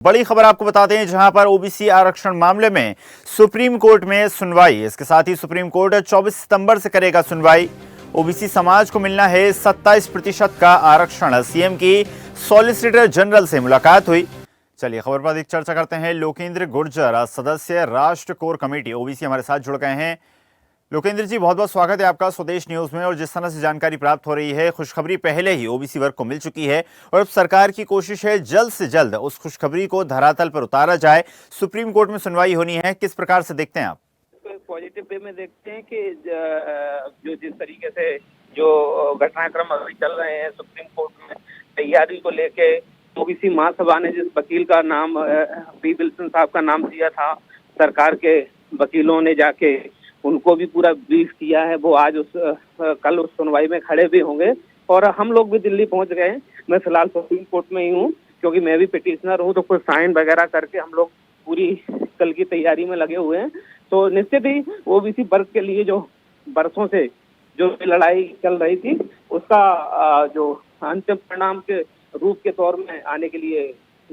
बड़ी खबर आपको बताते हैं, जहां पर ओबीसी आरक्षण मामले में सुप्रीम कोर्ट में सुनवाई। इसके साथ ही सुप्रीम कोर्ट 24 सितंबर से करेगा सुनवाई। ओबीसी समाज को मिलना है 27% का आरक्षण। सीएम की सॉलिसिटर जनरल से मुलाकात हुई। चलिए खबर पर अधिक चर्चा करते हैं। लोकेंद्र गुर्जर, सदस्य राष्ट्र कोर कमेटी ओबीसी, हमारे साथ जुड़ गए हैं। लोकेंद्र जी, बहुत बहुत स्वागत है आपका स्वदेश न्यूज में। और जिस तरह से जानकारी प्राप्त हो रही है, खुशखबरी पहले ही ओबीसी वर्ग को मिल चुकी है और अब सरकार की कोशिश है जल्द से जल्द उस खुशखबरी को धरातल पर उतारा जाए। सुप्रीम कोर्ट में सुनवाई होनी है, किस प्रकार से देखते हैं आप? पॉजिटिव वे में देखते हैं कि जो जिस तरीके से जो घटनाक्रम अभी चल रहे हैं सुप्रीम कोर्ट में तैयारी को लेके, ओबीसी महासभा ने जिस वकील का नाम पी विल्सन साहब का नाम दिया था, सरकार के वकीलों ने जाके उनको भी पूरा ब्रीफ किया है। वो आज कल उस सुनवाई में खड़े भी होंगे और हम लोग भी दिल्ली पहुंच गए हैं। मैं फिलहाल सुप्रीम कोर्ट में ही हूँ क्योंकि मैं भी पिटिशनर हूँ, तो कुछ साइन वगैरह करके हम लोग पूरी कल की तैयारी में लगे हुए हैं। तो निश्चित ही ओबीसी वर्ग के लिए जो बरसों से जो लड़ाई चल रही थी, उसका जो अंतिम परिणाम के रूप के तौर में आने के लिए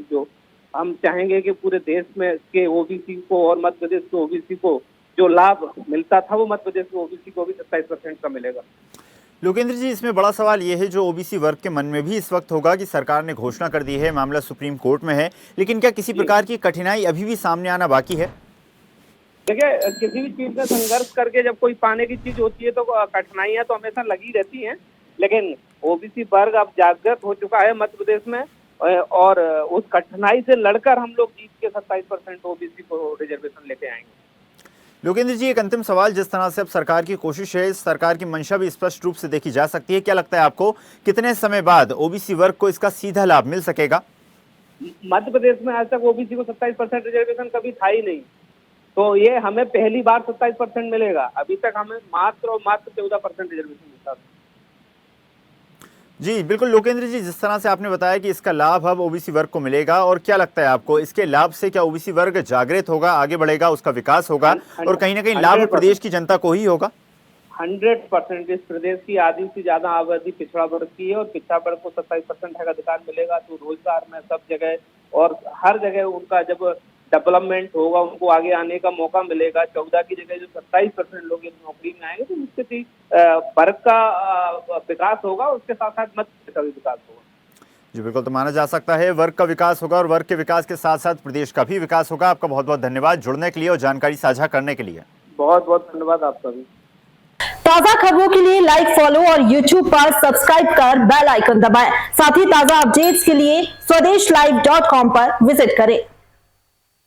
जो हम चाहेंगे कि पूरे देश में के ओबीसी को और मध्य प्रदेश के ओबीसी को जो लाभ मिलता था वो मध्य प्रदेश के ओबीसी को भी 27% का मिलेगा। लोकेंद्र जी, इसमें बड़ा सवाल ये है जो ओबीसी वर्ग के मन में भी इस वक्त होगा कि सरकार ने घोषणा कर दी है, मामला सुप्रीम कोर्ट में है, लेकिन क्या किसी प्रकार की कठिनाई अभी भी सामने आना बाकी है? देखिए, किसी भी चीज में संघर्ष करके जब कोई पाने की चीज होती है तो कठिनाइयां तो हमेशा लगी रहती हैं, लेकिन ओबीसी वर्ग अब जागृत हो चुका है मध्य प्रदेश में और उस कठिनाई से लड़कर हम लोग जीत के 27% ओबीसी को रिजर्वेशन लेके आएंगे। लोकेंद्र जी, एक अंतिम सवाल, जिस तरह से अब सरकार की कोशिश है, सरकार की मंशा भी स्पष्ट रूप से देखी जा सकती है, क्या लगता है आपको कितने समय बाद ओबीसी वर्ग को इसका सीधा लाभ मिल सकेगा? मध्य प्रदेश में आज तक ओबीसी को 27% रिजर्वेशन कभी था ही नहीं, तो ये हमें पहली बार 27% मिलेगा। अभी तक हमें मात्र और मात्र 14% रिजर्वेशन मिलता था। जी बिल्कुल लोकेंद्र जी, जिस तरह से आपने बताया कि इसका लाभ अब ओबीसी वर्ग को मिलेगा, और क्या लगता है आपको इसके लाभ से क्या ओबीसी वर्ग जागृत होगा, आगे बढ़ेगा, उसका विकास होगा और कहीं ना कहीं लाभ प्रदेश की जनता को ही होगा? 100% इस प्रदेश की आधी से ज्यादा आबादी पिछड़ा वर्ग की है और पिछड़ा वर्ग को 27% का अधिकार मिलेगा तो रोजगार में सब जगह और हर जगह उनका जब डेवलपमेंट होगा, उनको आगे आने का मौका मिलेगा। 14 की जगह जो 27% लोग इस नौकरी में आएंगे तो निश्चित ही वर्ग का विकास होगा, उसके साथ साथ मध्य प्रदेश का भी विकास होगा। जी बिल्कुल, तो माना जा सकता है वर्ग का विकास होगा और वर्ग के विकास के साथ साथ प्रदेश का भी विकास होगा। आपका बहुत बहुत धन्यवाद जुड़ने के लिए और जानकारी साझा करने के लिए। बहुत बहुत धन्यवाद आपका भी। ताजा खबरों के लिए लाइक, फॉलो और YouTube पर सब्सक्राइब कर बेल आइकन दबाएं। साथ ही ताजा अपडेट्स के लिए स्वदेशलाइव.com पर विजिट करें।